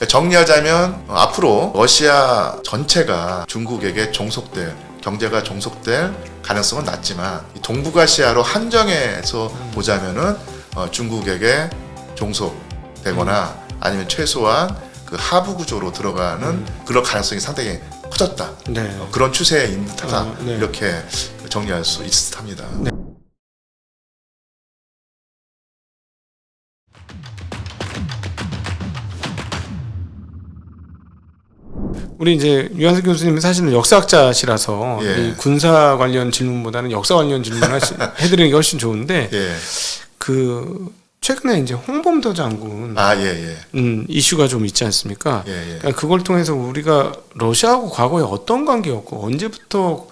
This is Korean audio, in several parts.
정리하자면 앞으로 러시아 전체가 중국에게 종속될, 경제가 종속될 가능성은 낮지만 동북아시아로 한정해서 보자면은 중국에게 종속되거나 아니면 최소한 그 하부 구조로 들어가는 그런 가능성이 상당히 커졌다. 네. 그런 추세인 듯하다. 네. 이렇게 정리할 수 있을 듯합니다. 네. 우리 이제 유한석 교수님은 사실은 역사학자시라서 예. 이 군사 관련 질문보다는 역사 관련 질문을 해드리는 게 훨씬 좋은데 예. 그 최근에 이제 홍범도 장군 예. 이슈가 좀 있지 않습니까? 예. 그러니까 그걸 통해서 우리가 러시아하고 과거에 어떤 관계였고 언제부터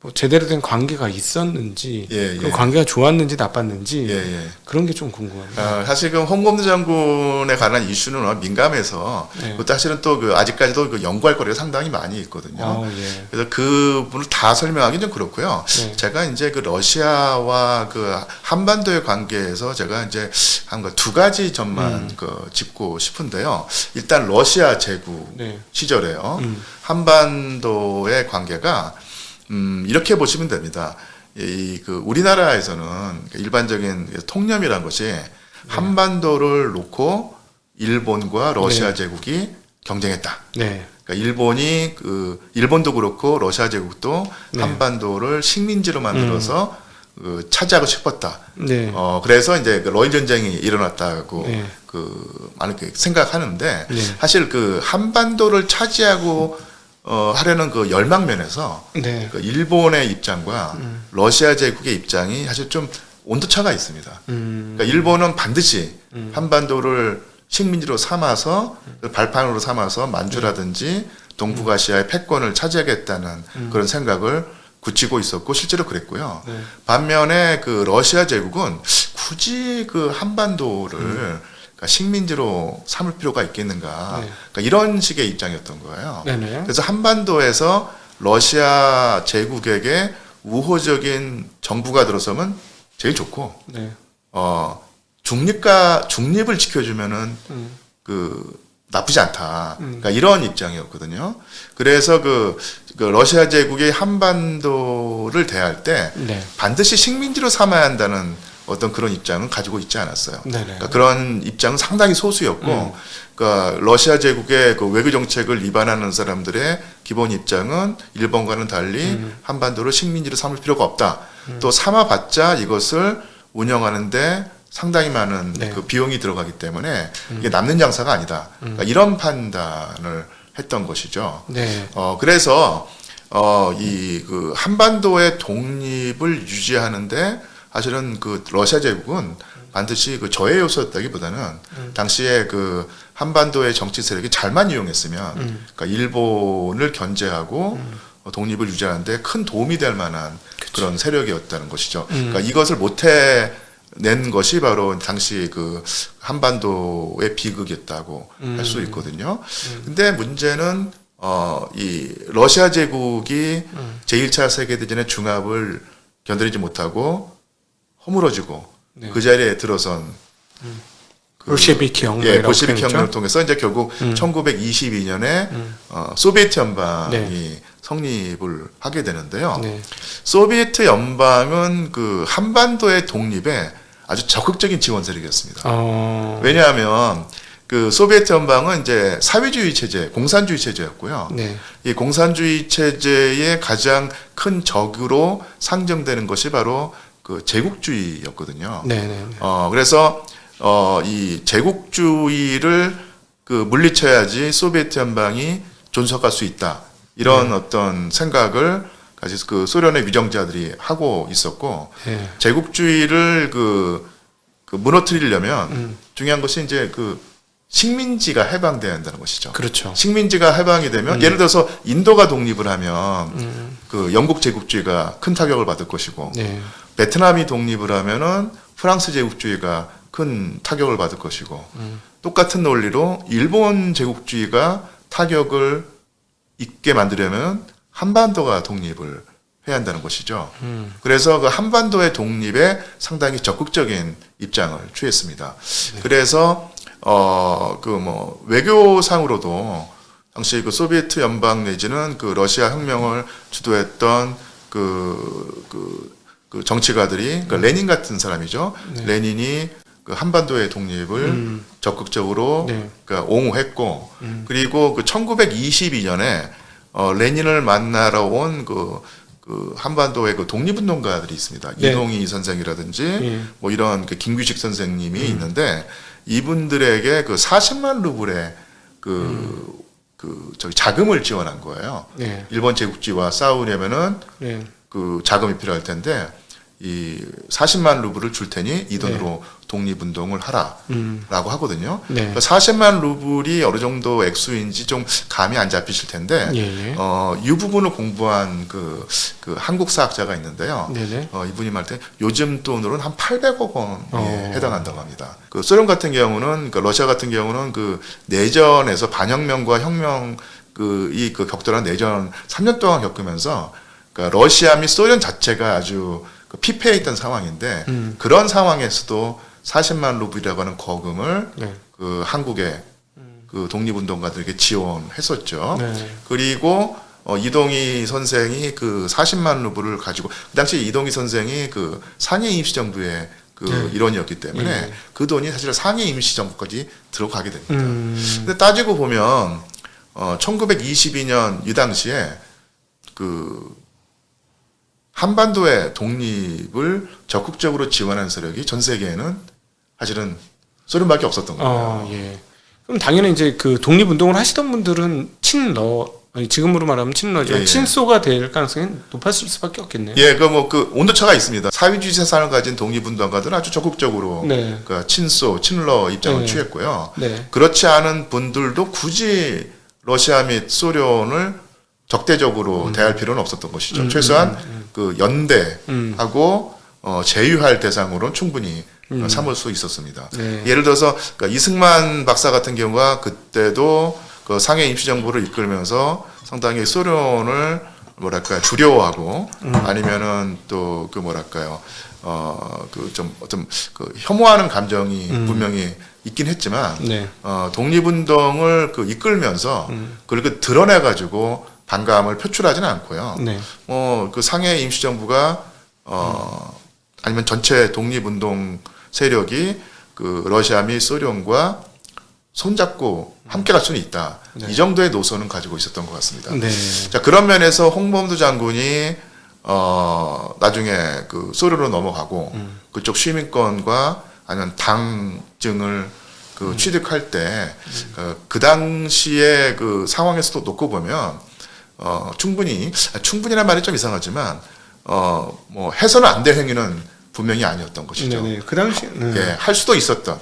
뭐 제대로 된 관계가 있었는지 그 관계가 좋았는지 나빴는지 그런 게 좀 궁금합니다. 사실 그 홍범도 장군에 관한 이슈는 민감해서 사실은 또 그 아직까지도 그 연구할 거리가 상당히 많이 있거든요. 그래서 그 부분을 다 설명하기 좀 그렇고요. 제가 이제 그 러시아와 그 한반도의 관계에서 제가 이제 한 두 가지 점만 그 짚고 싶은데요. 일단 러시아 제국 시절에요. 한반도의 관계가 이렇게 보시면 됩니다. 그 우리나라에서는 일반적인 통념이라는 것이 한반도를 놓고 일본과 러시아 제국이 경쟁했다. 그러니까 일본이 일본도 그렇고 러시아 제국도 한반도를 식민지로 만들어서 차지하고 싶었다. 그래서 이제 러일 전쟁이 일어났다고 많은 생각하는데 사실 그 한반도를 차지하고 하려는 그 열망면에서 그 일본의 입장과 러시아 제국의 입장이 사실 좀 온도차가 있습니다. 그러니까 일본은 반드시 한반도를 식민지로 삼아서 발판으로 삼아서 만주라든지 동북아시아의 패권을 차지하겠다는 그런 생각을 굳히고 있었고 실제로 그랬고요. 반면에 그 러시아 제국은 굳이 그 한반도를 식민지로 삼을 필요가 있겠는가. 그러니까 이런 식의 입장이었던 거예요. 그래서 한반도에서 러시아 제국에게 우호적인 정부가 들어서면 제일 좋고, 중립을 지켜주면은 나쁘지 않다. 그러니까 이런 입장이었거든요. 그래서 그 러시아 제국이 한반도를 대할 때 반드시 식민지로 삼아야 한다는 어떤 그런 입장은 가지고 있지 않았어요. 그러니까 그런 입장은 상당히 소수였고, 그러니까 러시아 제국의 그 외교 정책을 위반하는 사람들의 기본 입장은 일본과는 달리 한반도를 식민지로 삼을 필요가 없다. 또 삼아봤자 이것을 운영하는데 상당히 많은 그 비용이 들어가기 때문에 이게 남는 장사가 아니다. 그러니까 이런 판단을 했던 것이죠. 그래서 이 그 한반도의 독립을 유지하는데 사실은 그 러시아 제국은 반드시 그 저해 요소였다기보다는 당시에 그 한반도의 정치 세력이 잘만 이용했으면 그러니까 일본을 견제하고 독립을 유지하는데 큰 도움이 될 만한 그런 세력이었다는 것이죠. 그러니까 이것을 못해 낸 것이 바로 당시 그 한반도의 비극이었다고 할 수 있거든요. 근데 문제는 이 러시아 제국이 제1차 세계대전의 중압을 견디지 못하고 허물어지고 그 자리에 들어선 볼셰비키 혁명, 볼셰비키 혁명을 통해서 이제 결국 1922년에 소비에트 연방이 성립을 하게 되는데요. 소비에트 연방은 그 한반도의 독립에 아주 적극적인 지원 세력이었습니다. 왜냐하면 그 소비에트 연방은 이제 사회주의 체제, 공산주의 체제였고요. 이 공산주의 체제의 가장 큰 적으로 상정되는 것이 바로 그 제국주의였거든요. 그래서 이 제국주의를 그 물리쳐야지 소비에트 연방이 존속할 수 있다. 이런 어떤 생각을 가지고 그 소련의 위정자들이 하고 있었고, 제국주의를 그 무너뜨리려면 중요한 것이 이제 그 식민지가 해방돼야 한다는 것이죠. 식민지가 해방이 되면 예를 들어서 인도가 독립을 하면 그 영국 제국주의가 큰 타격을 받을 것이고, 베트남이 독립을 하면은 프랑스 제국주의가 큰 타격을 받을 것이고, 똑같은 논리로 일본 제국주의가 타격을 입게 만들려면 한반도가 독립을 해야 한다는 것이죠. 그래서 그 한반도의 독립에 상당히 적극적인 입장을 취했습니다. 그래서 그 뭐 외교상으로도 당시 그 소비에트 연방 내지는 그 러시아 혁명을 주도했던 그 정치가들이 그러니까 레닌 같은 사람이죠. 네. 레닌이 그 한반도의 독립을 적극적으로 네. 그러니까 옹호했고 그리고 그 1922년에 레닌을 만나러 온 그 한반도의 그 독립운동가들이 있습니다. 네. 이동희 선생이라든지 뭐 이런 그 김규식 선생님이 있는데 이분들에게 그 40만 루블의 저기 자금을 지원한 거예요. 네. 일본 제국주의와 싸우려면은 네. 그 자금이 필요할 텐데 이 40만 루블을 줄 테니 이 돈으로 독립운동을 하라라고 하거든요. 네. 그러니까 40만 루블이 어느 정도 액수인지 좀 감이 안 잡히실 텐데 이 부분을 공부한 그 한국 사학자가 있는데요. 이분이 말할 때 요즘 돈으로는 한 800억 원에 해당한다고 합니다. 그 소련 같은 경우는, 그 러시아 같은 경우는 그 내전에서 반혁명과 혁명 이 격돌한 내전 3년 동안 겪으면서 그러니까 러시아 및 소련 자체가 아주 피폐했던 상황인데 그런 상황에서도 40만 루블이라고 하는 거금을 그 한국의 그 독립운동가들에게 지원했었죠. 그리고 이동희 선생이 그 40만 루블을 가지고 그 당시 이동희 선생이 그 상해 임시정부의 그 일원이었기 때문에 그 돈이 사실 상해 임시정부까지 들어가게 됩니다. 근데 따지고 보면 1922년 이 당시에 그 한반도의 독립을 적극적으로 지원하는 세력이 전 세계에는 사실은 소련밖에 없었던 거예요. 그럼 당연히 이제 그 독립운동을 하시던 분들은 지금으로 말하면 친러지만 친소가 될 가능성이 높았을 수밖에 없겠네요. 그 온도차가 있습니다. 사회주의 세상을 가진 독립운동가들은 아주 적극적으로 그 친러 입장을 취했고요. 그렇지 않은 분들도 굳이 러시아 및 소련을 적대적으로 대할 필요는 없었던 것이죠. 최소한 그 연대하고 제휴할 대상으로는 충분히 삼을 수 있었습니다. 예를 들어서 그러니까 이승만 박사 같은 경우가 그때도 그 상해 임시정부를 이끌면서 상당히 소련을 두려워하고 아니면은 또 혐오하는 감정이 분명히 있긴 했지만 독립운동을 이끌면서 그걸 드러내 가지고 반감을 표출하지는 않고요. 그 상해 임시정부가 아니면 전체 독립운동 세력이 그 러시아 및 소련과 손잡고 함께 갈 수는 있다. 이 정도의 노선은 가지고 있었던 것 같습니다. 자, 그런 면에서 홍범도 장군이 나중에 그 소련으로 넘어가고 그쪽 시민권과 아니면 당증을 취득할 때 그 당시의 그 상황에서도 놓고 보면 충분히란 말이 좀 이상하지만 해서는 안 될 행위는 분명히 아니었던 것이죠. 그 당시 할 수도 있었던.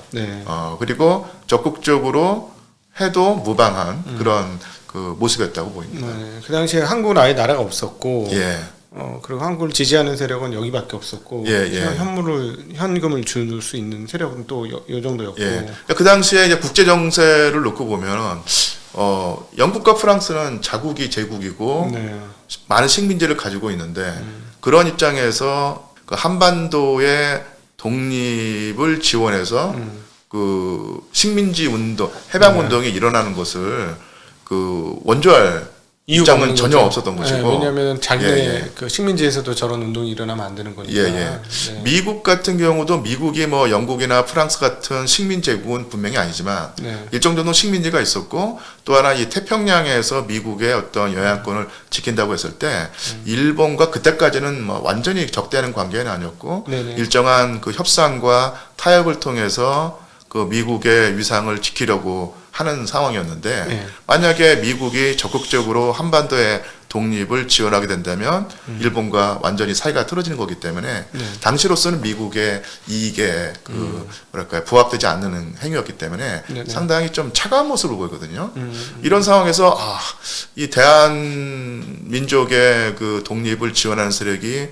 그리고 적극적으로 해도 무방한 그런 그 모습이었다고 보입니다. 그 당시에 한국은 아예 나라가 없었고, 그리고 한국을 지지하는 세력은 여기밖에 없었고, 현금을 줄 수 있는 세력은 또 요 정도였고. 그 당시에 이제 국제 정세를 놓고 보면 영국과 프랑스는 자국이 제국이고 많은 식민지를 가지고 있는데 그런 입장에서 그 한반도의 독립을 지원해서 그 식민지 운동, 해방 운동이 일어나는 것을 그 원조할 입장은 전혀 없었던 것이고. 왜냐하면 자기네 그 식민지에서도 저런 운동이 일어나면 안 되는 거니까. 미국 같은 경우도 미국이 뭐 영국이나 프랑스 같은 식민 제국은 분명히 아니지만 일정 정도 식민지가 있었고 또 하나 이 태평양에서 미국의 어떤 영향권을 지킨다고 했을 때 일본과 그때까지는 뭐 완전히 적대하는 관계는 아니었고 일정한 그 협상과 타협을 통해서 그 미국의 위상을 지키려고 하는 상황이었는데 만약에 미국이 적극적으로 한반도의 독립을 지원하게 된다면 일본과 완전히 사이가 틀어지는 거기 때문에 당시로서는 미국의 이익에 부합되지 않는 행위였기 때문에 상당히 좀 차가운 모습을 보이거든요. 이런 상황에서 이 대한민족의 그 독립을 지원하는 세력이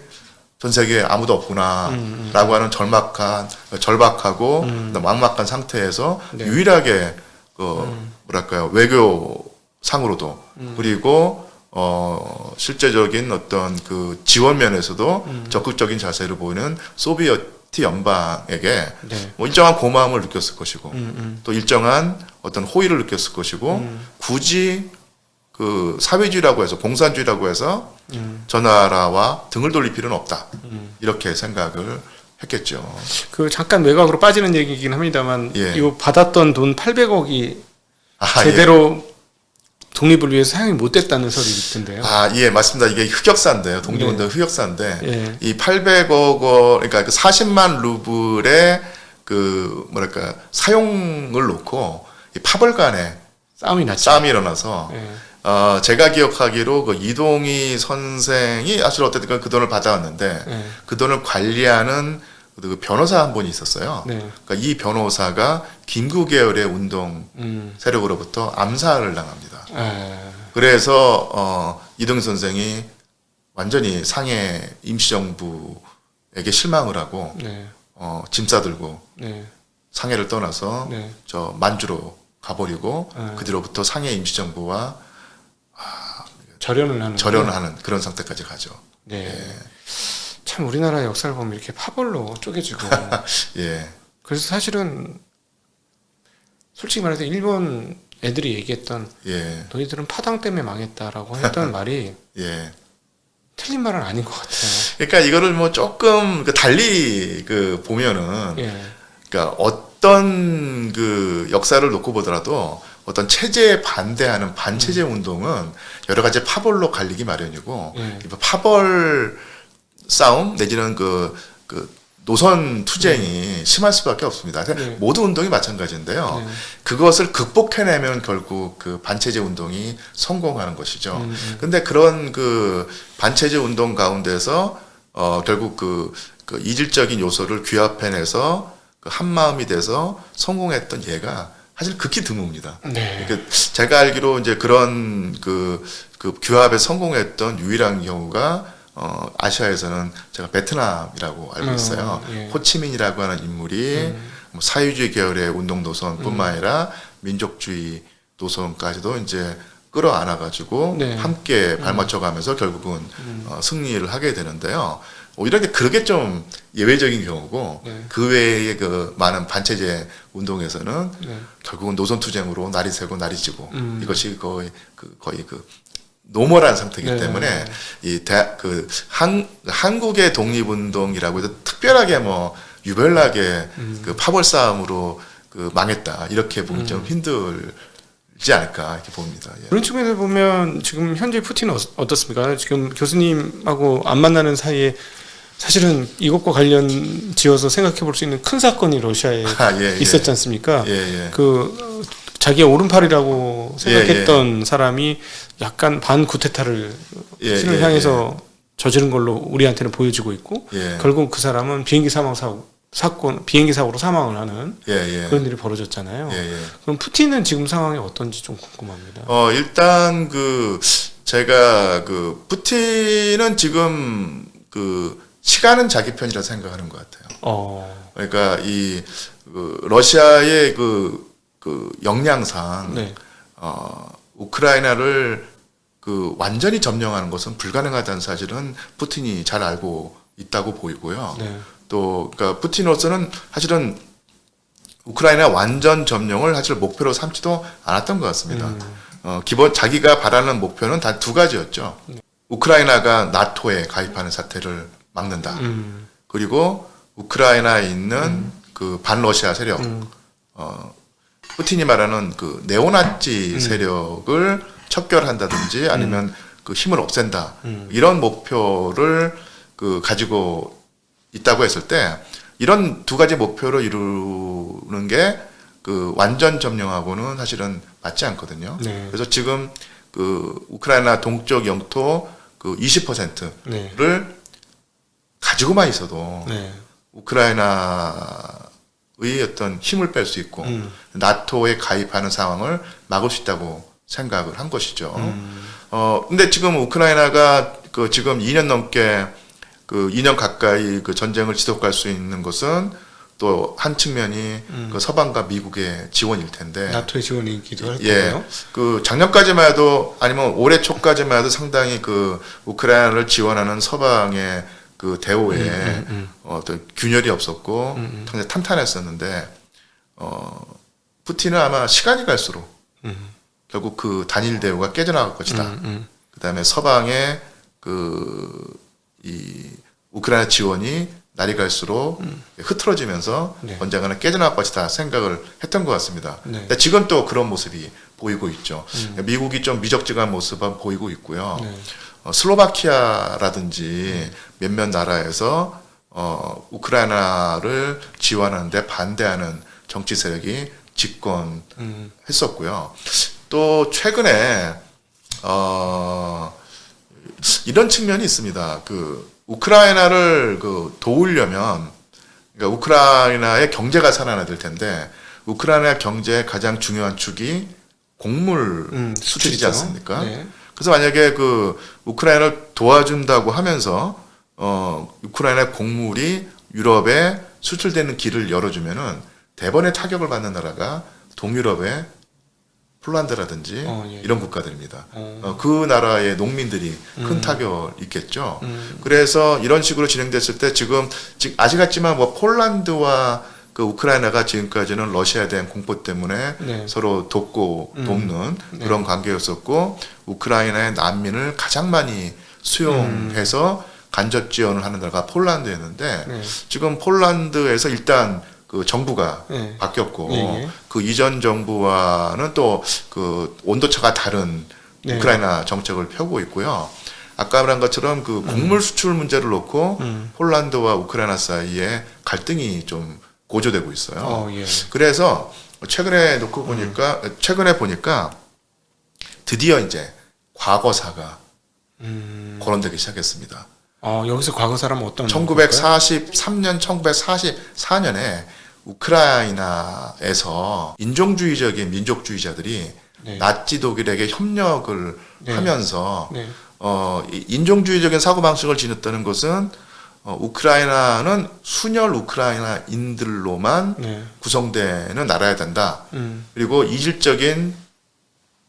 전 세계에 아무도 없구나라고 하는 절박하고 막막한 상태에서 유일하게 외교상으로도 그리고 실제적인 어떤 그 지원 면에서도 적극적인 자세를 보이는 소비에트 PT 연방에게 뭐 일정한 고마움을 느꼈을 것이고 또 일정한 어떤 호의를 느꼈을 것이고 굳이 그 사회주의라고 해서 공산주의라고 해서 저 나라와 등을 돌릴 필요는 없다 이렇게 생각을 했겠죠. 그 잠깐 외곽으로 빠지는 얘기이긴 합니다만 이거 받았던 돈 800억이 제대로 독립을 위해서 사용이 못 됐다는 설이 있던데요. 예, 맞습니다. 이게 흑역사인데요. 독립운동 흑역사인데 이 800억 원, 그러니까 그 40만 루블의 그 뭐랄까 사용을 놓고 이 파벌 간에 싸움이 일어나서 제가 기억하기로 그 이동희 선생이 사실 어쨌든 그 돈을 받아왔는데 그 돈을 관리하는 그 변호사 한 분이 있었어요. 그러니까 이 변호사가 김구 계열의 운동 세력으로부터 암살을 당합니다. 그래서 이동희 선생이 완전히 상해 임시정부에게 실망을 하고 짐 싸들고 상해를 떠나서 저 만주로 가버리고 그 뒤로부터 상해 임시정부와 절연을 하는 그런 상태까지 가죠. 참 우리나라 역사를 보면 이렇게 파벌로 쪼개지고 그래서 사실은 솔직히 말해서 일본 애들이 얘기했던 너희들은 파당 때문에 망했다라고 했던 말이 틀린 말은 아닌 것 같아요. 그러니까 이거를 뭐 조금 달리 그 보면은 그러니까 어떤 그 역사를 놓고 보더라도 어떤 체제에 반대하는 반체제 운동은 여러 가지 파벌로 갈리기 마련이고 파벌 싸움 내지는 그 노선 투쟁이 심할 수밖에 없습니다. 모든 운동이 마찬가지인데요. 그것을 극복해내면 결국 그 반체제 운동이 성공하는 것이죠. 근데 그런 그 반체제 운동 가운데서 결국 그 이질적인 요소를 규합해내서 그 한마음이 돼서 성공했던 예가 사실 극히 드뭅니다. 제가 알기로 이제 그런 그 규합에 성공했던 유일한 경우가 아시아에서는 제가 베트남이라고 알고 있어요. 호치민이라고 하는 인물이 뭐 사회주의 계열의 운동 노선뿐만 아니라 민족주의 노선까지도 이제 끌어안아가지고 함께 발맞춰가면서 결국은 승리를 하게 되는데요. 오히려 그렇게 좀 예외적인 경우고 그 외에 그 많은 반체제 운동에서는 결국은 노선 투쟁으로 날이 새고 날이 지고 이것이 거의 노멀한 상태이기 때문에 한국의 독립운동이라고 해서 특별하게 뭐 유별나게 그 파벌 싸움으로 그 망했다 이렇게 보기 좀 힘들지 않을까 이렇게 봅니다. 그런 측면에서 보면 지금 현재 푸틴은 어떻습니까? 지금 교수님하고 안 만나는 사이에 사실은 이것과 관련 지어서 생각해 볼 수 있는 큰 사건이 러시아에 있었지 않습니까? 그 자기의 오른팔이라고 생각했던 사람이 약간 반쿠데타를 푸틴을 향해서 저지른 걸로 우리한테는 보여지고 있고 결국 그 사람은 비행기 사고로 사망을 하는 그런 일이 벌어졌잖아요. 그럼 푸틴은 지금 상황이 어떤지 좀 궁금합니다. 일단 제가 푸틴은 지금 시간은 자기 편이라 생각하는 것 같아요. 그러니까 러시아의 역량상 우크라이나를 완전히 점령하는 것은 불가능하다는 사실은 푸틴이 잘 알고 있다고 보이고요. 또 그러니까 푸틴으로서는 사실은 우크라이나 완전 점령을 사실 목표로 삼지도 않았던 것 같습니다. 기본 자기가 바라는 목표는 단 두 가지였죠. 우크라이나가 나토에 가입하는 사태를 막는다. 그리고 우크라이나에 있는 그 반러시아 세력, 푸틴이 말하는 그 네오나치 세력을 척결한다든지 아니면 그 힘을 없앤다. 이런 목표를 가지고 있다고 했을 때 이런 두 가지 목표를 이루는 게 완전 점령하고는 사실은 맞지 않거든요. 그래서 지금 우크라이나 동쪽 영토 20%를 가지고만 있어도 우크라이나의 어떤 힘을 뺄 수 있고 나토에 가입하는 상황을 막을 수 있다고 생각을 한 것이죠. 근데 지금 우크라이나가 지금 2년 넘게 2년 가까이 전쟁을 지속할 수 있는 것은 또 한 측면이 서방과 미국의 지원일 텐데 나토의 지원이기도 할 거고요. 작년까지만 해도 아니면 올해 초까지만 해도 상당히 우크라이나를 지원하는 서방의 그 대오에 어떤 균열이 없었고 상당히 탄탄했었는데 푸틴은 아마 시간이 갈수록 결국 그 단일 대오가 깨져나갈 것이다. 그다음에 서방의 이 우크라이나 지원이 날이 갈수록 흐트러지면서 네. 언젠가는 깨져나갈 것이다 생각을 했던 것 같습니다. 네. 근데 지금 또 그런 모습이 보이고 있죠. 미국이 좀 미적지근한 모습은 보이고 있고요. 네. 슬로바키아라든지 몇몇 나라에서 우크라이나를 지원하는데 반대하는 정치 세력이 집권했었고요. 또 최근에 이런 측면이 있습니다. 우크라이나를 도우려면, 그러니까 우크라이나의 경제가 살아나야 될 텐데, 우크라이나 경제의 가장 중요한 축이 곡물 수출이지 않습니까? 네. 그래서 만약에 우크라이나를 도와준다고 하면서, 우크라이나 곡물이 유럽에 수출되는 길을 열어주면은 대번에 타격을 받는 나라가 동유럽의 폴란드라든지 예. 이런 국가들입니다. 그 나라의 농민들이 큰 타격을 입겠죠. 그래서 이런 식으로 진행됐을 때 지금 아직 같지만 뭐 폴란드와 우크라이나가 지금까지는 러시아에 대한 공포 때문에 네. 서로 돕는 그런 관계였었고 우크라이나의 난민을 가장 많이 수용해서 간접 지원을 하는 나라가 폴란드였는데 네. 지금 폴란드에서 일단 정부가 네. 바뀌었고 네. 그 이전 정부와는 또 온도차가 다른 네. 우크라이나 정책을 펴고 있고요. 아까 말한 것처럼 곡물 수출 문제를 놓고 폴란드와 우크라이나 사이에 갈등이 좀 고조되고 있어요. 예. 그래서 최근에 보니까 드디어 이제 과거사가 거론되기 시작했습니다. 여기서 과거사라면 어떤 1943년, 1944년에 우크라이나에서 인종주의적인 민족주의자들이 네. 나치 독일에게 협력을 네. 하면서 네. 인종주의적인 사고방식을 지녔다는 것은 우크라이나는 순혈 우크라이나인들로만 네. 구성되는 나라야 된다. 그리고 이질적인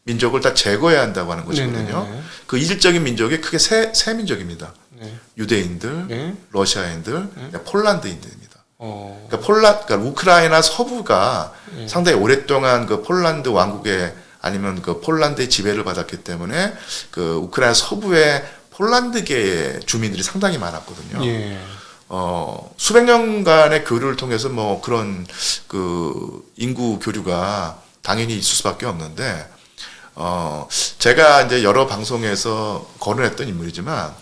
민족을 다 제거해야 한다고 하는 것이거든요. 네네네. 그 이질적인 민족이 크게 세 민족입니다. 네. 유대인들, 네. 러시아인들, 폴란드인들입니다. 그러니까 우크라이나 서부가 네. 상당히 오랫동안 폴란드 왕국의 아니면 폴란드의 지배를 받았기 때문에 우크라이나 서부의 폴란드계 주민들이 상당히 많았거든요. 예. 수백 년간의 교류를 통해서 뭐 그런 인구 교류가 당연히 있을 수밖에 없는데 제가 이제 여러 방송에서 거론했던 인물이지만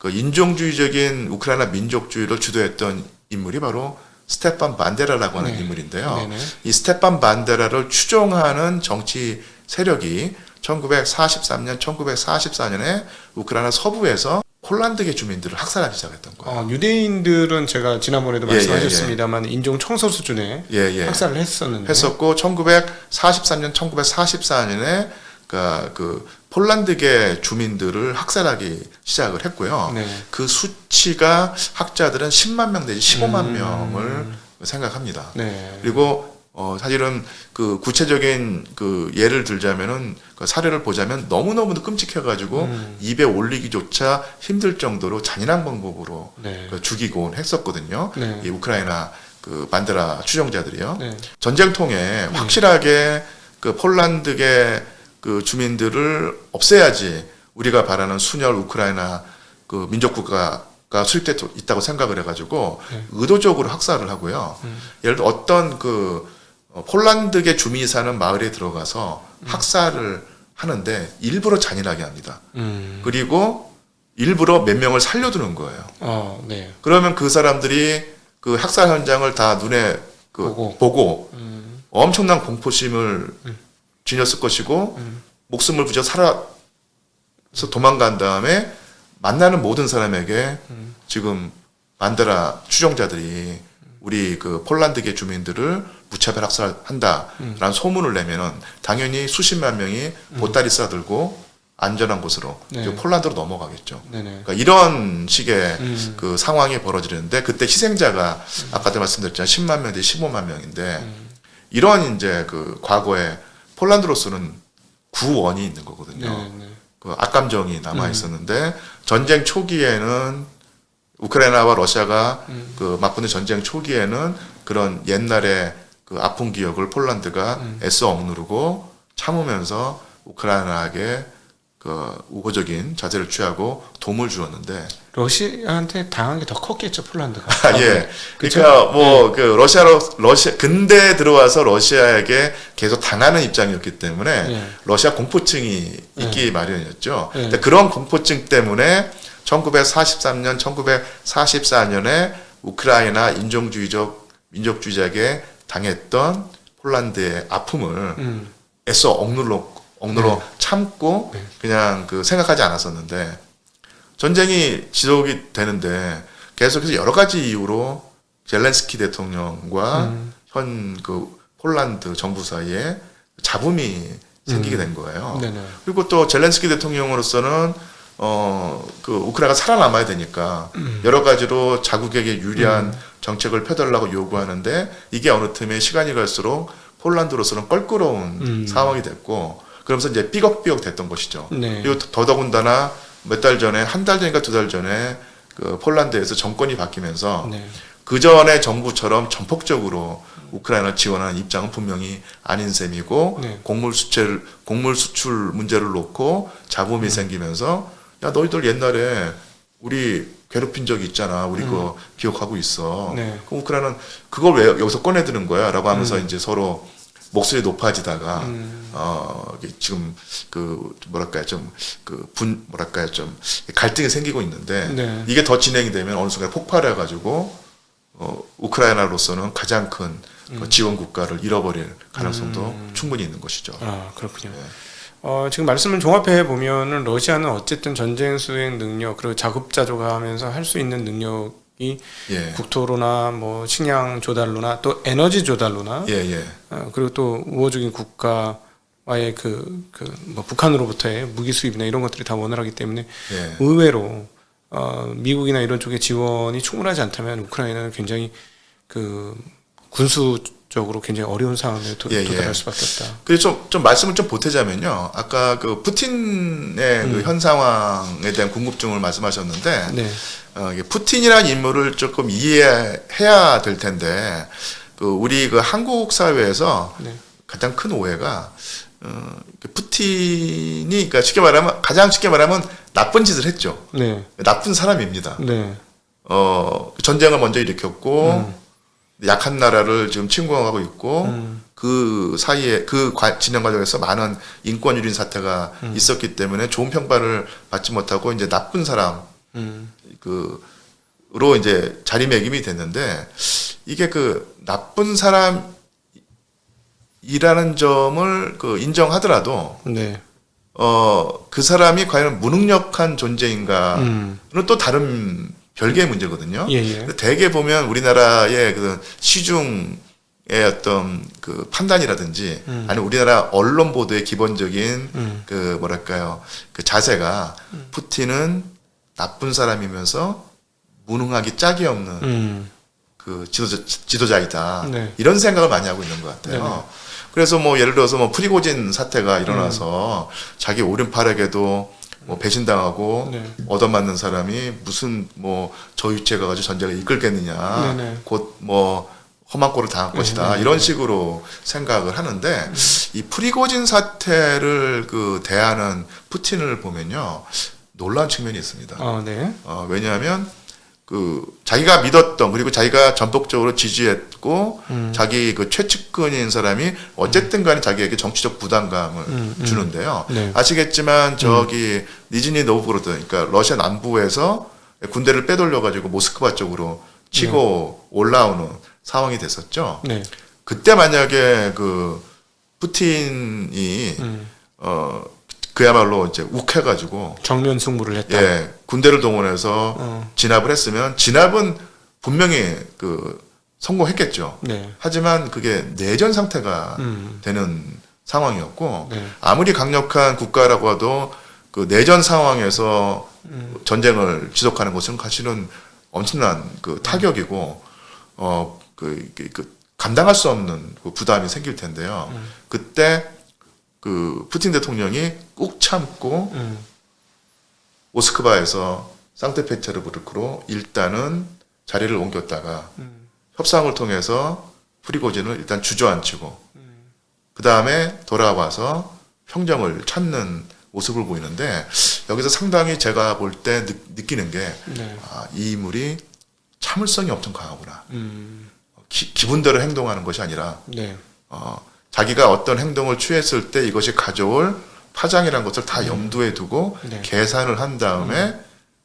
인종주의적인 우크라이나 민족주의를 주도했던 인물이 바로 스테판 반데라라고 하는 네. 인물인데요. 네네. 이 스테판 반데라를 추종하는 정치 세력이 1943년, 1944년에 우크라이나 서부에서 폴란드계 주민들을 학살하기 시작했던 거예요. 유대인들은 제가 지난번에도 말씀하셨습니다만 인종 청소 수준의 학살을 했었는데 했었고 1943년, 1944년에 폴란드계 주민들을 학살하기 시작을 했고요. 네. 그 수치가 학자들은 10만 명 내지 15만 명을 생각합니다. 네. 그리고 사실은 구체적인 예를 들자면은 사례를 보자면 너무너무 끔찍해가지고 입에 올리기조차 힘들 정도로 잔인한 방법으로 네. 죽이곤 했었거든요. 네. 이 우크라이나 반데라 추종자들이요. 네. 전쟁통에 확실하게 폴란드계 주민들을 없애야지 우리가 바라는 순혈 우크라이나 민족국가가 수립돼 있다고 생각을 해가지고 의도적으로 학살을 하고요. 예를 들어 어떤 폴란드계 주민이 사는 마을에 들어가서 학살을 하는데 일부러 잔인하게 합니다. 그리고 일부러 몇 명을 살려두는 거예요. 네. 그러면 그 사람들이 학살 현장을 다 눈에 보고 엄청난 공포심을 지녔을 것이고 목숨을 부져 살아서 도망간 다음에 만나는 모든 사람에게 지금 반데라 추종자들이 우리 폴란드계 주민들을 무차별 학살한다라는 소문을 내면은 당연히 수십만 명이 보따리 싸들고 안전한 곳으로 폴란드로 넘어가겠죠. 그러니까 이런 식의 상황이 벌어지는데 그때 희생자가 아까도 말씀드렸지만 10만 명 내지 15만 명인데 이런 이제 과거에 폴란드로서는 구원이 있는 거거든요. 악감정이 남아 있었는데 전쟁 초기에는 우크라이나와 러시아가 그 맞붙는 전쟁 초기에는 그런 옛날의 그 아픈 기억을 폴란드가 애써 억누르고 참으면서 우크라이나에게 그 우호적인 자세를 취하고 도움을 주었는데 러시아한테 당한 게 더 컸겠죠, 폴란드가. 예. 그러니까 뭐 그 러시아 근대에 들어와서 러시아에게 계속 당하는 입장이었기 때문에 러시아 공포증이 있기 마련이었죠. 근데 그런 공포증 때문에 1943년, 1944년에 우크라이나 민족주의자에게 당했던 폴란드의 아픔을 애써 억눌러 참고 그냥 그 생각하지 않았었는데 전쟁이 지속이 되는데 계속해서 여러 가지 이유로 젤렌스키 대통령과 현 그 폴란드 정부 사이에 잡음이 생기게 된 거예요. 그리고 또 젤렌스키 대통령으로서는 그 우크라이나가 살아남아야 되니까 여러 가지로 자국에게 유리한 정책을 펴달라고 요구하는데 이게 어느 틈에 시간이 갈수록 폴란드로서는 껄끄러운 상황이 됐고 그러면서 이제 삐걱삐걱 됐던 것이죠. 그리고 더더군다나 몇 달 전에 한 달 전인가 두 달 전에 그 폴란드에서 정권이 바뀌면서 그 전에 정부처럼 전폭적으로 우크라이나 지원하는 입장은 분명히 아닌 셈이고 곡물 수출 문제를 놓고 잡음이 생기면서 야 너희들 옛날에 우리 괴롭힌 적이 있잖아. 우리 그거 기억하고 있어. 그럼 우크라이나는 그걸 왜 여기서 꺼내드는 거야? 라고 하면서 이제 서로 목소리 높아지다가 지금 그 뭐랄까요 좀 갈등이 생기고 있는데 이게 더 진행이 되면 어느 순간 폭발해가지고 우크라이나로서는 가장 큰 지원 국가를 잃어버릴 가능성도 충분히 있는 것이죠. 아 그렇군요. 지금 말씀을 종합해 보면은 러시아는 어쨌든 전쟁 수행 능력 그리고 자급자족하면서 할 수 있는 능력이 국토로나 뭐 식량 조달로나 또 에너지 조달로나 그리고 또 우호적인 국가와의 뭐 북한으로부터의 무기 수입이나 이런 것들이 다 원활하기 때문에 의외로 미국이나 이런 쪽의 지원이 충분하지 않다면 우크라이나는 굉장히 그 군수적으로 굉장히 어려운 상황에 도달할 수밖에 없다. 그래서 좀 말씀을 좀 보태자면요. 아까 그 푸틴의 그 현 상황에 대한 궁금증을 말씀하셨는데 이게 푸틴이라는 인물을 조금 이해해야 될 텐데 그 우리 그 한국 사회에서 가장 큰 오해가 푸틴이 그러니까 가장 쉽게 말하면 나쁜 짓을 했죠. 나쁜 사람입니다. 전쟁을 먼저 일으켰고 약한 나라를 지금 침공하고 있고 그 사이에 진행 과정에서 많은 인권 유린 사태가 있었기 때문에 좋은 평가를 받지 못하고 이제 나쁜 사람 으로 이제 자리매김이 됐는데 이게 그 나쁜 사람이라는 점을 그 인정하더라도 그 사람이 과연 무능력한 존재인가는 또 다른 별개의 문제거든요. 대개 보면 우리나라의 그 시중의 어떤 그 판단이라든지 아니면 우리나라 언론 보도의 기본적인 그 뭐랄까요 그 자세가 푸틴은 나쁜 사람이면서 무능하기 짝이 없는 그 지도자이다 이런 생각을 많이 하고 있는 것 같아요. 그래서 뭐 예를 들어서 뭐 프리고진 사태가 일어나서 자기 오른팔에게도 뭐 배신당하고 얻어맞는 사람이 무슨 뭐 저유체 가가지고 전쟁을 이끌겠느냐 곧 뭐 험한 꼴을 당할 것이다 이런 식으로 생각을 하는데 이 프리고진 사태를 그 대하는 푸틴을 보면요 놀라운 측면이 있습니다. 왜냐하면 그 자기가 믿었던 그리고 자기가 전폭적으로 지지했고 자기 그 최측근인 사람이 어쨌든 간에 자기에게 정치적 부담감을 주는데요. 아시겠지만 저기 니즈니 노브고로드 그러니까 러시아 남부에서 군대를 빼돌려 가지고 모스크바 쪽으로 치고 올라오는 상황이 됐었죠. 그때 만약에 그 푸틴이 그야말로 이제 욱해가지고 정면 승부를 했다. 군대를 동원해서 진압을 했으면 진압은 분명히 그 성공했겠죠. 하지만 그게 내전 상태가 되는 상황이었고 아무리 강력한 국가라고 해도 그 내전 상황에서 전쟁을 지속하는 것은 사실은 엄청난 그 타격이고 감당할 수 없는 그 부담이 생길 텐데요. 그때 그 푸틴 대통령이 꾹 참고 모스크바에서 상트페테르부르크로 일단은 자리를 옮겼다가 협상을 통해서 프리고진을 일단 주저앉히고 그 다음에 돌아와서 평정을 찾는 모습을 보이는데 여기서 상당히 제가 볼 때 느끼는 게 이 인물이 참을성이 엄청 강하구나. 기분대로 행동하는 것이 아니라 자기가 어떤 행동을 취했을 때 이것이 가져올 파장이라는 것을 다 염두에 두고 계산을 한 다음에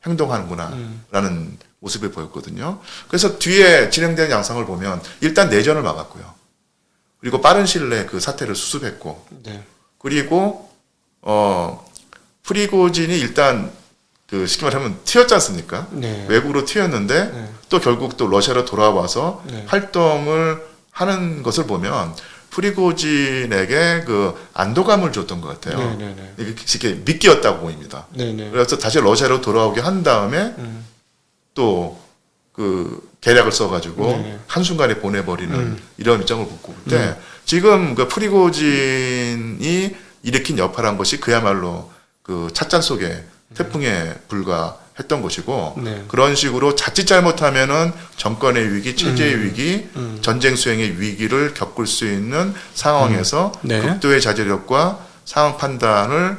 행동하는구나 라는 모습이 보였거든요. 그래서 뒤에 진행되는 양상을 보면 일단 내전을 막았고요. 그리고 빠른 시일 내에 그 사태를 수습했고 그리고 프리고진이 일단 그 쉽게 말하면 튀었지 않습니까? 외국으로 튀었는데 또 결국 또 러시아로 돌아와서 활동을 하는 것을 보면 프리고진에게 그 안도감을 줬던 것 같아요. 이게 미끼였다고 보입니다. 그래서 다시 러시아로 돌아오게 한 다음에 또 그 계략을 써가지고 한순간에 보내버리는 이런 입장을 보고 볼 때 지금 그 프리고진이 일으킨 여파란 것이 그야말로 그 찻잔 속에 태풍에 불과했던 것이고 그런 식으로 자칫 잘못하면은 정권의 위기, 체제의 위기, 전쟁 수행의 위기를 겪을 수 있는 상황에서 극도의 자제력과 상황 판단을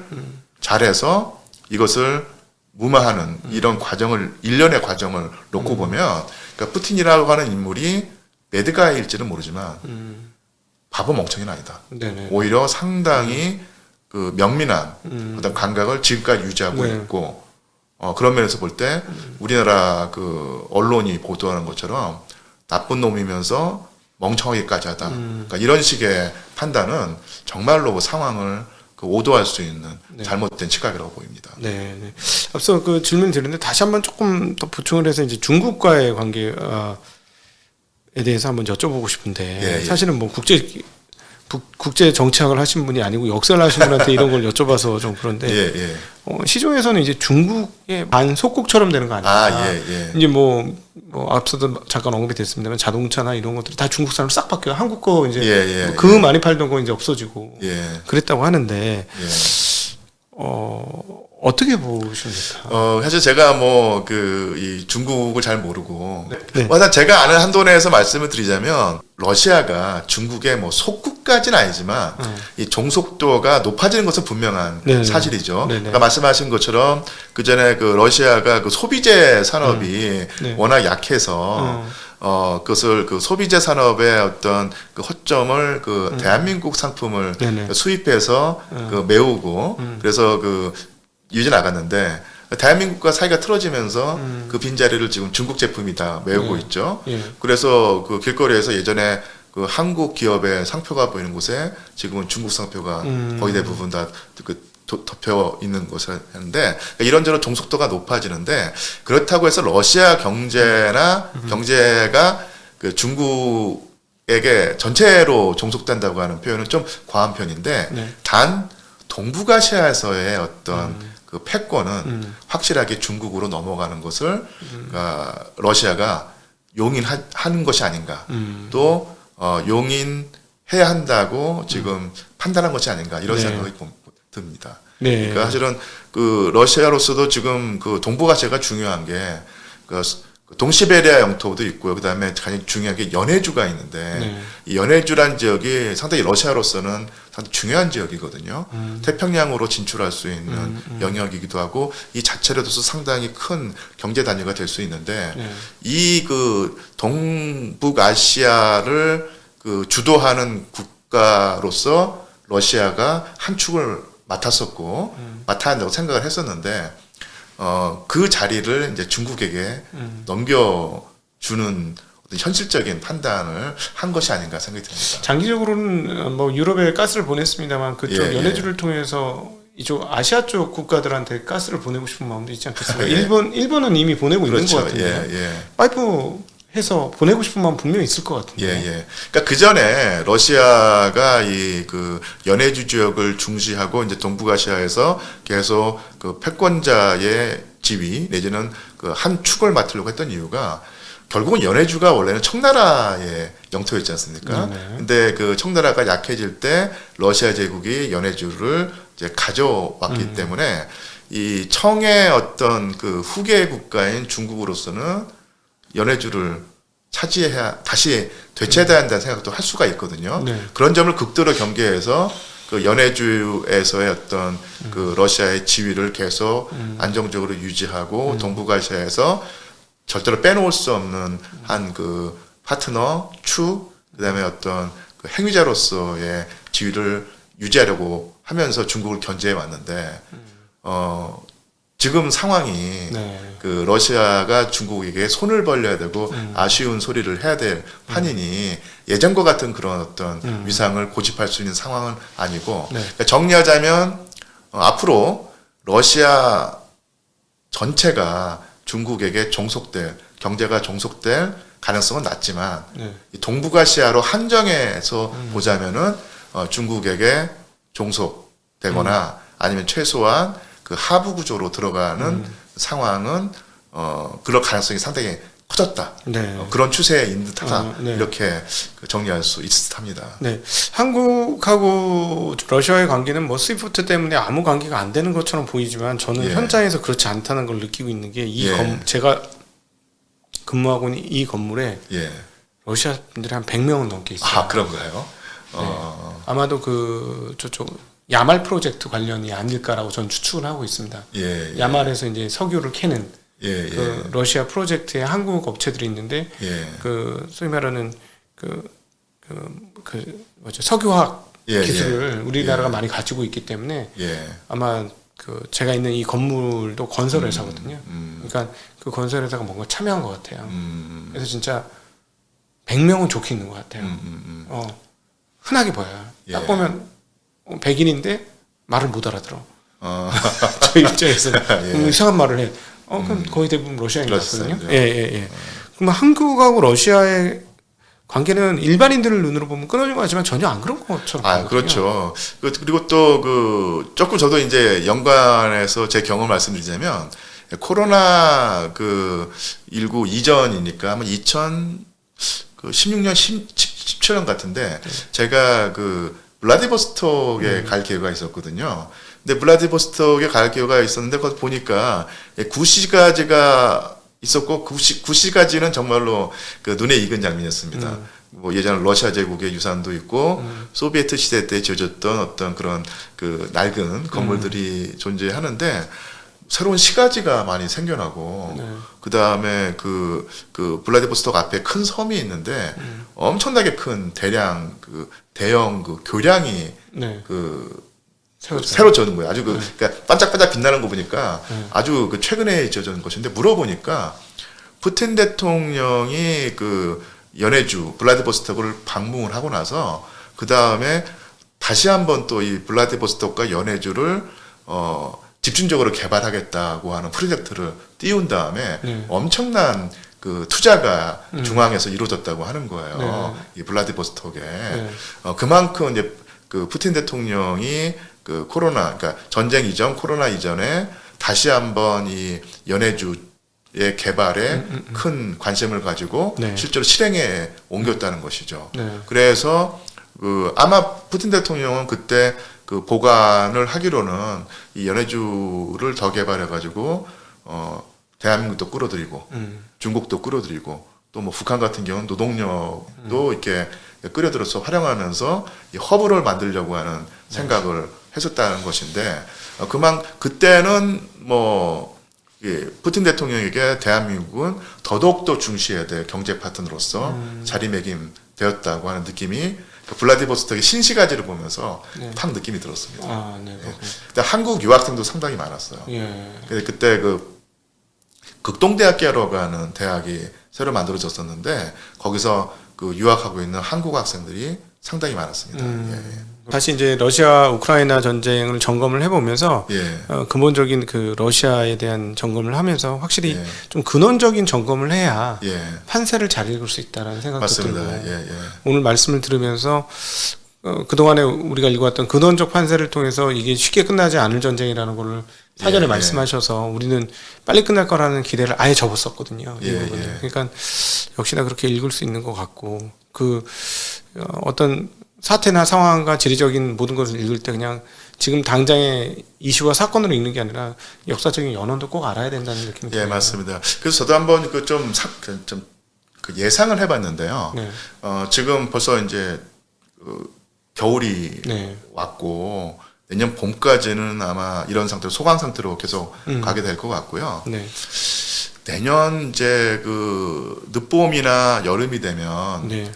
잘해서 이것을 무마하는 이런 과정을 일련의 과정을 놓고 보면 그러니까 푸틴이라고 하는 인물이 매드가이일지는 모르지만 바보 멍청이는 아니다. 오히려 상당히 그 명민한 어떤 감각을 지금까지 유지하고 있고 그런 면에서 볼 때 우리나라 그 언론이 보도하는 것처럼 나쁜 놈이면서 멍청하기까지 하다. 그러니까 이런 식의 판단은 정말로 그 상황을 그 오도할 수 있는 잘못된 시각이라고 보입니다. 앞서 그 질문 드렸는데 다시 한번 조금 더 보충을 해서 이제 중국과의 관계에 대해서 한번 여쭤보고 싶은데 사실은 뭐 국제 정치학을 하신 분이 아니고 역사를 하신 분한테 이런 걸 여쭤봐서 좀 그런데 시중에서는 이제 중국의 반속국처럼 되는 거 아닙니까? 이제 뭐 앞서도 잠깐 언급이 됐습니다만 자동차나 이런 것들이 다 중국 사람으로 싹 바뀌어요. 한국 거 이제 그 많이 팔던 거 이제 없어지고 그랬다고 하는데 어떻게 보십니까? 사실 제가 뭐 이 중국을 잘 모르고 제가 아는 한도 내에서 말씀을 드리자면 러시아가 중국의 뭐 속국까지는 아니지만 이 종속도가 높아지는 것은 분명한 사실이죠. 그러니까 말씀하신 것처럼 그 전에 그 러시아가 그 소비재 산업이 워낙 약해서 그것을 그 소비재 산업의 어떤 그 허점을 그 대한민국 상품을 수입해서 그 메우고 그래서 그 유지 나갔는데 대한민국과 사이가 틀어지면서 그 빈자리를 지금 중국 제품이 다 메우고 있죠. 그래서 그 길거리에서 예전에 그 한국 기업의 상표가 보이는 곳에 지금은 중국 상표가 거의 대부분 다 그 덮여 있는 것이었는데 이런저런 종속도가 높아지는데 그렇다고 해서 러시아 경제가 그 중국에게 전체로 종속된다고 하는 표현은 좀 과한 편인데 단 동북아시아에서의 어떤 그 패권은 확실하게 중국으로 넘어가는 것을 러시아가 용인하는 것이 아닌가 또 용인해야 한다고 지금 판단한 것이 아닌가 이런 생각이 듭니다. 그러니까 사실은 그 러시아로서도 지금 그 동북아시아가 중요한 게 그 동시베리아 영토도 있고요. 그 다음에 가장 중요한 게 연해주가 있는데 이 연해주란 지역이 상당히 러시아로서는 상당히 중요한 지역이거든요. 태평양으로 진출할 수 있는 영역이기도 하고 이 자체로도 상당히 큰 경제 단위가 될 수 있는데 이 그 동북아시아를 그 주도하는 국가로서 러시아가 한 축을 맡아야 한다고 생각을 했었는데 그 자리를 이제 중국에게 넘겨주는 어떤 현실적인 판단을 한 것이 아닌가 생각이 듭니다. 장기적으로는 뭐 유럽에 가스를 보냈습니다만 그쪽 연해주를 통해서 이쪽 아시아 쪽 국가들한테 가스를 보내고 싶은 마음도 있지 않겠습니까? 일본은 이미 보내고 있는 것 같은데 파이프 해서 보내고 싶은 마음 분명히 있을 것 같은데. 그러니까 그 전에 러시아가 이 그 연해주 지역을 중시하고 이제 동북아시아에서 계속 그 패권자의 지위 내지는 그 한 축을 맡으려고 했던 이유가 결국은 연해주가 원래는 청나라의 영토였지 않습니까? 근데 그 청나라가 약해질 때 러시아 제국이 연해주를 이제 가져왔기 때문에 이 청의 어떤 그 후계 국가인 중국으로서는 연해주를 다시 되찾아야 한다는 생각도 할 수가 있거든요. 네. 그런 점을 극도로 경계해서 그 연해주에서의 어떤 그 러시아의 지위를 계속 안정적으로 유지하고 동북아시아에서 절대로 빼놓을 수 없는 한 그 파트너, 그다음에 어떤 그 행위자로서의 지위를 유지하려고 하면서 중국을 견제해 왔는데 지금 상황이 네. 그 러시아가 중국에게 손을 벌려야 되고 아쉬운 소리를 해야 될 판이니 예전과 같은 그런 어떤 위상을 고집할 수 있는 상황은 아니고 네. 그러니까 정리하자면 앞으로 러시아 전체가 중국에게 경제가 종속될 가능성은 낮지만 네. 이 동북아시아로 한정해서 보자면은 중국에게 종속되거나 아니면 최소한 그 하부 구조로 들어가는 상황은 그럴 가능성이 상당히 커졌다. 네. 그런 추세인 듯하다. 네. 이렇게 정리할 수 있을 듯합니다. 네, 한국하고 러시아의 관계는 뭐 스위프트 때문에 아무 관계가 안 되는 것처럼 보이지만 저는 예. 현장에서 그렇지 않다는 걸 느끼고 있는 게 제가 근무하고 있는 이 건물에 예. 러시아 분들이 한 100명은 넘게 있어요. 아, 그런가요? 아마도 그 저쪽 야말 프로젝트 관련이 아닐까라고 전 추측을 하고 있습니다. 예. 야말에서 이제 석유를 캐는 예. 그 러시아 프로젝트에 한국 업체들이 있는데 그 소위 말하는 뭐죠 석유화학 기술을 우리나라가 많이 가지고 있기 때문에 아마 그 제가 있는 이 건물도 건설회사거든요. 그러니까 그 건설회사가 뭔가 참여한 것 같아요. 그래서 진짜 100명은 좋게 있는 것 같아요. 흔하게 보여요. 딱 보면 백인인데 말을 못 알아들어. 저 입장에서는 이상한 말을 해. 그럼 거의 대부분 러시아인 같거든요. 예. 그럼 한국하고 러시아의 관계는 일반인들을 눈으로 보면 끊어진 것 같지만 전혀 안 그런 것처럼. 그렇죠. 그리고 또 조금 저도 이제 연관해서 제 경험 말씀드리자면 코로나 19 이전이니까 아마 2016년 17년 같은데 제가 블라디보스톡에 갈 기회가 있었거든요. 근데 블라디보스톡에 갈 기회가 있었는데 거기 보니까 구시가지가 있었고 구시가지는 정말로 눈에 익은 장면이었습니다. 뭐 예전 러시아 제국의 유산도 있고 소비에트 시대 때 지어졌던 어떤 그런 낡은 건물들이 존재하는데 새로운 시가지가 많이 생겨나고 그 다음에 블라디보스톡 앞에 큰 섬이 있는데 엄청나게 큰 대량 대형 교량이 새로 지어진 거예요. 아주 그러니까 반짝반짝 빛나는 거 보니까 아주 최근에 지어진 것인데 물어보니까 푸틴 대통령이 연해주 블라디보스톡을 방문을 하고 나서 그 다음에 다시 한번 또 이 블라디보스톡과 연해주를 집중적으로 개발하겠다고 하는 프로젝트를 띄운 다음에 엄청난 투자가 중앙에서 이루어졌다고 하는 거예요. 이 블라디보스톡에 그만큼 이제 푸틴 대통령이 그러니까 전쟁 이전, 코로나 이전에 다시 한번 이 연해주의 개발에 큰 관심을 가지고 실제로 실행에 옮겼다는 것이죠. 그래서 아마 푸틴 대통령은 그때 보관을 하기로는 이 연해주를 더 개발해가지고 대한민국도 끌어들이고 중국도 끌어들이고 또 뭐 북한 같은 경우는 노동력도 이렇게 끌어들여서 활용하면서 이 허브를 만들려고 하는 생각을 했었다는 것인데 그때는 푸틴 대통령에게 대한민국은 더더욱더 중시해야 될 경제 파트너로서 자리매김되었다고 하는 느낌이 블라디보스톡의 신시가지를 보면서 팍 느낌이 들었습니다. 근데 한국 유학생도 상당히 많았어요. 근데 그때 극동대학교라고 하는 대학이 새로 만들어졌었는데 거기서 유학하고 있는 한국 학생들이 상당히 많았습니다. 다시 이제 러시아 우크라이나 전쟁을 점검을 해보면서 근본적인 러시아에 대한 점검을 하면서 확실히 좀 근원적인 점검을 해야 판세를 잘 읽을 수 있다라는 생각도 맞습니다. 들고 오늘 말씀을 들으면서 그동안에 우리가 읽어왔던 근원적 판세를 통해서 이게 쉽게 끝나지 않을 전쟁이라는 걸 사전에 말씀하셔서 우리는 빨리 끝날 거라는 기대를 아예 접었었거든요. 그러니까 역시나 그렇게 읽을 수 있는 것 같고 어떤 사태나 상황과 지리적인 모든 것을 읽을 때 그냥 지금 당장의 이슈와 사건으로 읽는 게 아니라 역사적인 연원도 꼭 알아야 된다는 느낌이 들어요. 예, 맞습니다. 그래서 저도 한번 그 예상을 해봤는데요. 네. 지금 벌써 이제 겨울이 네. 왔고 내년 봄까지는 아마 이런 상태로 소강 상태로 계속 가게 될 것 같고요. 네. 내년 이제 그 늦봄이나 여름이 되면 네.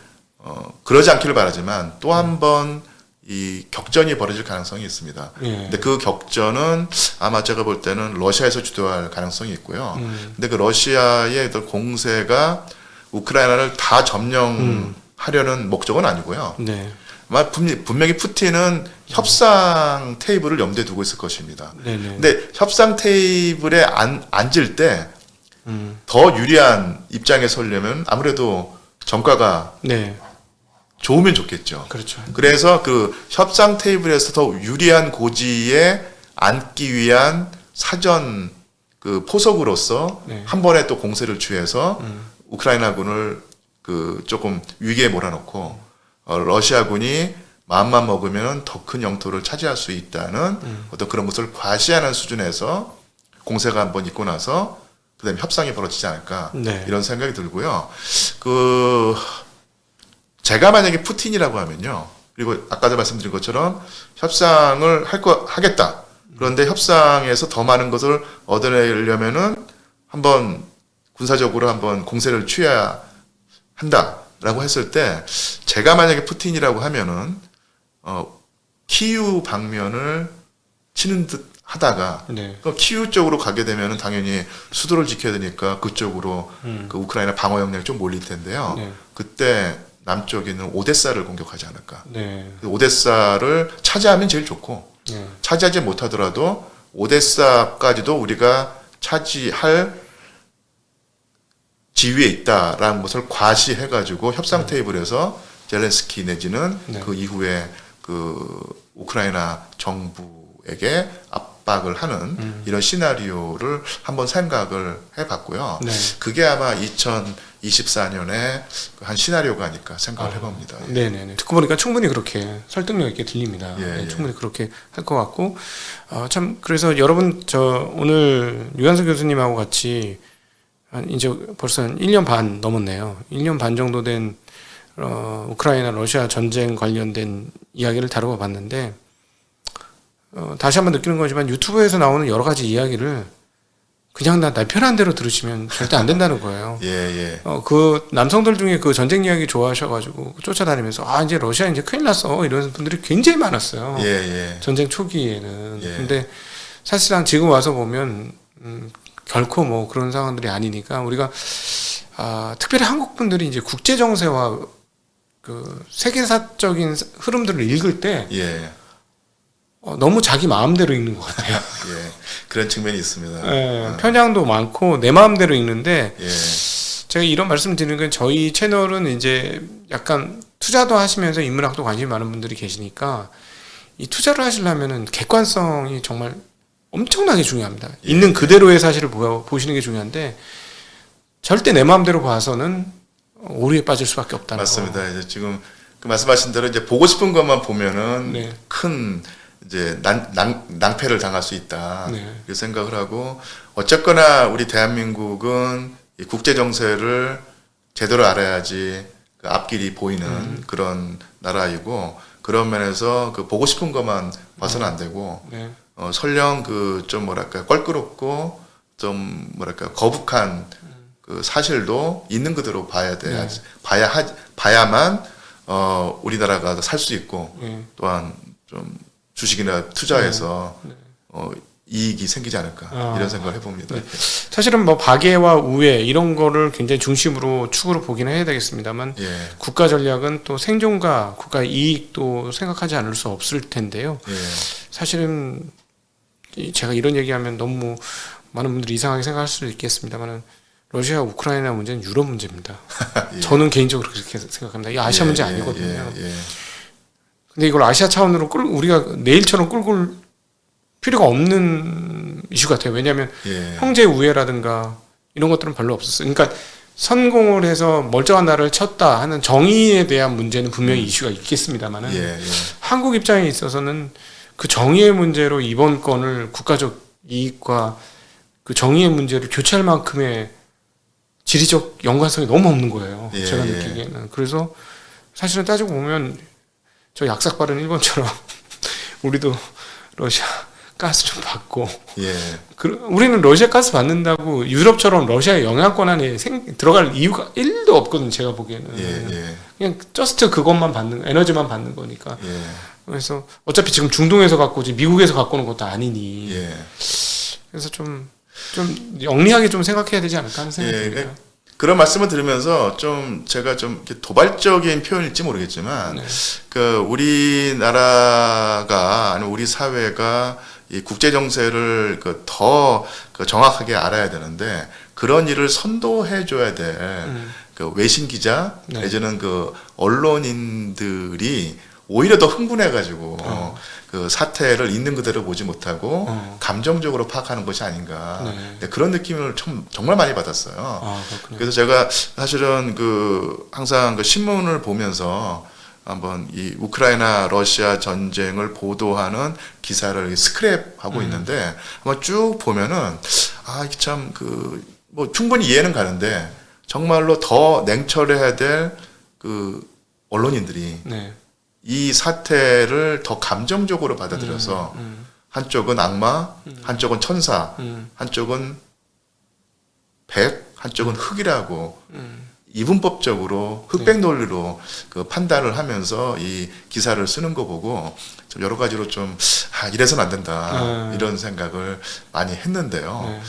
그러지 않기를 바라지만 또 한 번 이 격전이 벌어질 가능성이 있습니다. 네. 근데 그 격전은 아마 제가 볼 때는 러시아에서 주도할 가능성이 있고요. 근데 그 러시아의 어떤 공세가 우크라이나를 다 점령하려는 목적은 아니고요. 네. 아마 분명히 푸틴은 협상 테이블을 염두에 두고 있을 것입니다. 네네. 근데 협상 테이블에 앉을 때 더 유리한 입장에 서려면 아무래도 정가가 네. 좋으면 좋겠죠. 그렇죠. 그래서 그 협상 테이블에서 더 유리한 고지에 앉기 위한 사전 그 포석으로서 네. 한 번에 또 공세를 취해서 우크라이나군을 그 조금 위기에 몰아넣고 러시아군이 마음만 먹으면 더 큰 영토를 차지할 수 있다는 어떤 그런 것을 과시하는 수준에서 공세가 한번 있고 나서 그다음에 협상이 벌어지지 않을까 네. 이런 생각이 들고요. 제가 만약에 푸틴이라고 하면요. 그리고 아까도 말씀드린 것처럼 협상을 하겠다. 그런데 협상에서 더 많은 것을 얻어내려면은 한번 군사적으로 한번 공세를 취해야 한다라고 했을 때 제가 만약에 푸틴이라고 하면은 키우 방면을 치는 듯 하다가 네. 키우 쪽으로 가게 되면은 당연히 수도를 지켜야 되니까 그쪽으로 그 우크라이나 방어 역량이 좀 몰릴 텐데요. 네. 그때 남쪽에 있는 오데사를 공격하지 않을까. 네. 오데사를 차지하면 제일 좋고 네. 차지하지 못하더라도 오데사까지도 우리가 차지할 지위에 있다라는 것을 과시해가지고 협상 테이블에서 젤렌스키 내지는 네. 그 이후에 그 우크라이나 정부에게 압박을 하는 이런 시나리오를 한번 생각을 해봤고요. 네. 그게 아마 2024년에 한 시나리오가 아닐까 생각을 해봅니다. 네네네. 듣고 보니까 충분히 그렇게 설득력 있게 들립니다. 예, 네, 예. 충분히 그렇게 할 것 같고, 참, 그래서 여러분, 오늘 유한석 교수님하고 같이 이제 벌써 한 1년 반 넘었네요. 1년 반 정도 된, 우크라이나 러시아 전쟁 관련된 이야기를 다루어 봤는데, 다시 한번 느끼는 거지만 유튜브에서 나오는 여러 가지 이야기를 그냥 나 편한 대로 들으시면 절대 안 된다는 거예요. 예, 예. 그 남성들 중에 그 전쟁 이야기 좋아하셔가지고 쫓아다니면서 이제 러시아 이제 큰일 났어 이런 분들이 굉장히 많았어요. 예, 예. 전쟁 초기에는. 예. 근데 사실상 지금 와서 보면 결코 뭐 그런 상황들이 아니니까 우리가 특별히 한국 분들이 이제 국제 정세와 그 세계사적인 흐름들을 읽을 때 예. 너무 자기 마음대로 읽는 것 같아요. 예. 그런 측면이 있습니다. 예, 편향도 많고 내 마음대로 읽는데 예. 제가 이런 말씀을 드리는 건 저희 채널은 이제 약간 투자도 하시면서 인문학도 관심이 많은 분들이 계시니까 이 투자를 하시려면은 객관성이 정말 엄청나게 중요합니다. 예. 있는 그대로의 사실을 보시는 게 중요한데 절대 내 마음대로 봐서는 오류에 빠질 수밖에 없다는 맞습니다. 거. 이제 지금 그 말씀하신 대로 이제 보고 싶은 것만 보면은 네. 큰 이제 낭패를 당할 수 있다. 네. 이렇게 생각을 하고 어쨌거나 우리 대한민국은 이 국제 정세를 제대로 알아야지 그 앞길이 보이는 그런 나라이고 그런 면에서 그 보고 싶은 것만 봐서는 안 되고 네. 설령 그 좀 뭐랄까 껄끄럽고 좀 뭐랄까 거북한 그 사실도 있는 그대로 봐야 돼. 네. 봐야만 우리나라가 살 수 있고 네. 또한 좀 주식이나 투자해서 이익이 생기지 않을까 이런 생각을 해봅니다. 네. 사실은 뭐 박애와 우애 이런 거를 굉장히 중심으로 축으로 보기는 해야 되겠습니다만 예. 국가 전략은 또 생존과 국가 이익도 생각하지 않을 수 없을 텐데요. 예. 사실은 제가 이런 얘기하면 너무 많은 분들이 이상하게 생각할 수도 있겠습니다만 러시아 우크라이나 문제는 유럽 문제입니다. 예. 저는 개인적으로 그렇게 생각합니다. 이게 아시아 문제 아니거든요. 예. 근데 이걸 아시아 차원으로 우리가 내일처럼 끌고 올 필요가 없는 이슈 같아요. 왜냐하면 예. 형제 우애라든가 이런 것들은 별로 없었어요. 그러니까 선공을 해서 멀쩡한 나라를 쳤다 하는 정의에 대한 문제는 분명히 이슈가 있겠습니다만은 예. 한국 입장에 있어서는 그 정의의 문제로 이번 건을 국가적 이익과 그 정의의 문제를 교체할 만큼의 지리적 연관성이 너무 없는 거예요. 예, 제가 느끼기에는. 그래서 사실은 따지고 보면 저 약삭 빠른 일본처럼 우리도 러시아 가스 좀 받고 예. 우리는 러시아 가스 받는다고 유럽처럼 러시아의 영향권 안에 들어갈 이유가 1도 없거든요. 제가 보기에는. 예. 그냥 저스트 그것만 받는 에너지만 받는 거니까. 예. 그래서 어차피 지금 중동에서 갖고 오지 미국에서 갖고 오는 것도 아니니. 예. 그래서 좀 영리하게 좀 생각해야 되지 않을까 하는 생각이 듭니다. 그런 말씀을 들으면서 좀 제가 좀 이렇게 도발적인 표현일지 모르겠지만, 그 우리나라가 아니면 우리 사회가 이 국제 정세를 더 정확하게 알아야 되는데 그런 일을 선도해 줘야 될 그 외신 기자 내지는 그 언론인들이 오히려 더 흥분해가지고 그 사태를 있는 그대로 보지 못하고 감정적으로 파악하는 것이 아닌가 그런 느낌을 정말 많이 받았어요. 그래서 제가 사실은 그 항상 그 신문을 보면서 한번 이 우크라이나 러시아 전쟁을 보도하는 기사를 스크랩하고 있는데 한번 쭉 보면은 이게 참 뭐 충분히 이해는 가는데 정말로 더 냉철해야 될 그 언론인들이 이 사태를 더 감정적으로 받아들여서 한쪽은 악마, 한쪽은 천사, 한쪽은 백, 한쪽은 흑이라고 이분법적으로 흑백 논리로 그 판단을 하면서 이 기사를 쓰는 거 보고 좀 여러 가지로 좀 이래서는 안 된다 이런 생각을 많이 했는데요.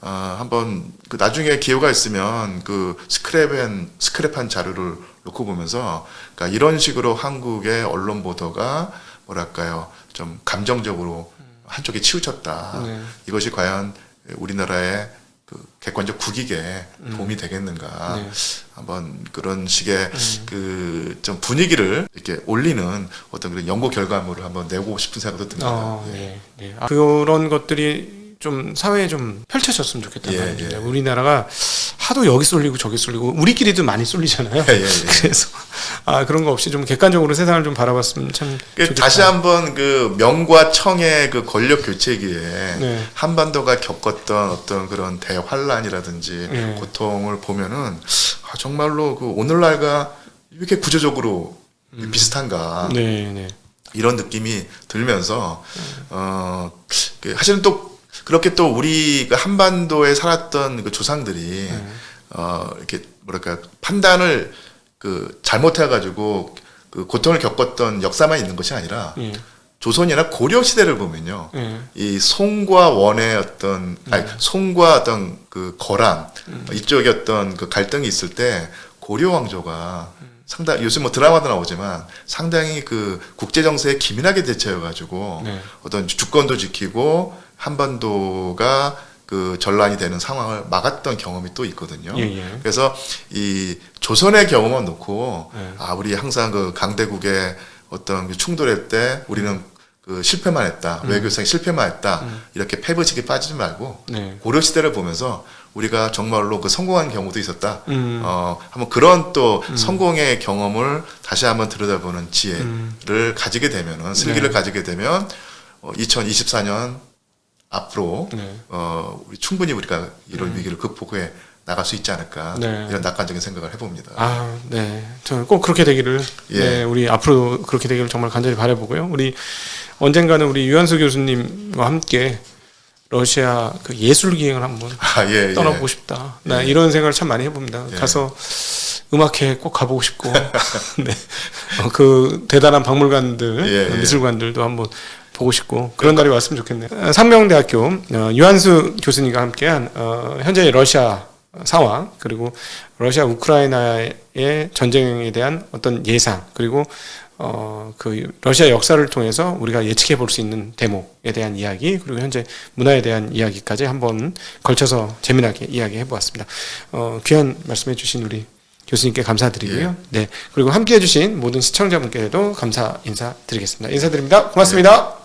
한번 그 나중에 기회가 있으면 그 스크랩한 자료를 놓고 보면서 그러니까 이런 식으로 한국의 언론 보도가 뭐랄까요 좀 감정적으로 한쪽에 치우쳤다. 이것이 과연 우리나라의 그 객관적 국익에 도움이 되겠는가. 한번 그런 식의 그 좀 분위기를 이렇게 올리는 어떤 그런 연구 결과물을 한번 내고 싶은 생각도 듭니다. 그런 것들이 좀 사회에 좀 펼쳐졌으면 좋겠다는 말입니다. 우리나라가 하도 여기 쏠리고 저기 쏠리고 우리끼리도 많이 쏠리잖아요. 그래서 그런 거 없이 좀 객관적으로 세상을 좀 바라봤으면 참 좋겠다. 다시 한번 그 명과 청의 그 권력 교체기에 한반도가 겪었던 어떤 그런 대환란이라든지 고통을 보면은 정말로 그 오늘날과 이렇게 구조적으로 비슷한가 이런 느낌이 들면서 사실은 또 그렇게 또 우리 그 한반도에 살았던 그 조상들이 이렇게 뭐랄까 판단을 그 잘못해가지고 그 고통을 겪었던 역사만 있는 것이 아니라 조선이나 고려 시대를 보면요, 이 송과 원의 어떤 송과 어떤 그 거랑 이쪽의 어떤 그 갈등이 있을 때 고려 왕조가 상당 요즘 뭐 드라마도 나오지만 상당히 그 국제 정세에 기민하게 대처해가지고 어떤 주권도 지키고 한반도가 그 전란이 되는 상황을 막았던 경험이 또 있거든요. 그래서 이 조선의 경험만 놓고 우리 항상 그 강대국의 어떤 그 충돌할 때 우리는 그 실패만 했다, 외교상에 실패만 했다 이렇게 패배식에 빠지지 말고 고려 시대를 보면서 우리가 정말로 그 성공한 경우도 있었다. 한번 그런 또 성공의 경험을 다시 한번 들여다보는 지혜를 가지게 되면은 슬기를 가지게 되면 2024년 앞으로 우리 충분히 우리가 이런 위기를 극복해 나갈 수 있지 않을까 이런 낙관적인 생각을 해봅니다. 저는 꼭 그렇게 되기를 우리 앞으로 그렇게 되기를 정말 간절히 바라보고요. 우리 언젠가는 우리 유한수 교수님과 함께 러시아 그 예술 기행을 한번 떠나보고 싶다. 이런 생각을 참 많이 해봅니다. 가서 음악회 꼭 가보고 싶고 그 대단한 박물관들, 미술관들도 한번 보고 싶고 그런 날이 왔으면 좋겠네요. 상명대학교 유한수 교수님과 함께한 현재의 러시아 상황 그리고 러시아 우크라이나의 전쟁에 대한 어떤 예상 그리고 그 러시아 역사를 통해서 우리가 예측해 볼 수 있는 대목에 대한 이야기 그리고 현재 문화에 대한 이야기까지 한번 걸쳐서 재미나게 이야기해 보았습니다. 귀한 말씀해 주신 우리 교수님께 감사드리고요. 그리고 함께 해주신 모든 시청자분께도 감사 인사드리겠습니다. 인사드립니다. 고맙습니다.